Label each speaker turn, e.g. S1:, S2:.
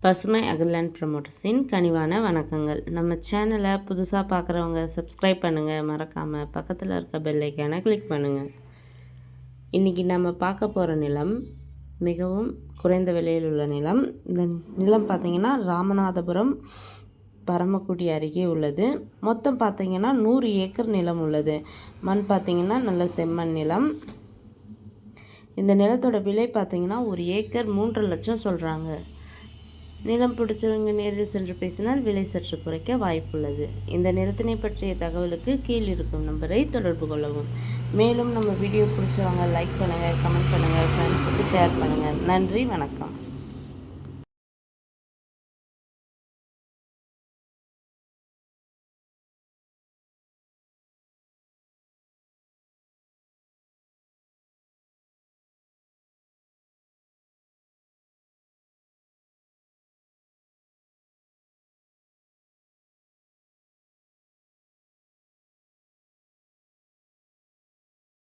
S1: பசுமை அகர்லேண்ட் ப்ரமோட்டர்ஸின் கனிவான வணக்கங்கள். நம்ம சேனலை புதுசாக பார்க்குறவங்க சப்ஸ்கிரைப் பண்ணுங்கள், மறக்காமல் பக்கத்தில் இருக்க பெல் ஐக்கானை கிளிக் பண்ணுங்கள். இன்றைக்கி நம்ம பார்க்க போகிற நிலம் மிகவும் குறைந்த விலையில் உள்ள நிலம். இந்த நிலம் பார்த்திங்கன்னா ராமநாதபுரம் பரமக்குடி அருகே உள்ளது. மொத்தம் பார்த்திங்கன்னா 100 ஏக்கர் நிலம் உள்ளது. மண் பார்த்திங்கன்னா நல்ல செம்மண் நிலம். இந்த நிலத்தோட விலை பார்த்திங்கன்னா 1 ஏக்கர் 3 லட்சம் சொல்கிறாங்க. நிலம் பிடிச்சவங்க நேரில் சென்று பேசினால் விலை சற்று குறைக்க வாய்ப்புள்ளது. இந்த நிலத்தினை பற்றிய தகவலுக்கு கீழ் இருக்கும் நம்பரை தொடர்பு கொள்ளவும். மேலும் நம்ம வீடியோ பிடிச்சவங்க லைக் பண்ணுங்கள், கமெண்ட் பண்ணுங்கள், ஃப்ரெண்ட்ஸுக்கு ஷேர் பண்ணுங்கள். நன்றி, வணக்கம்.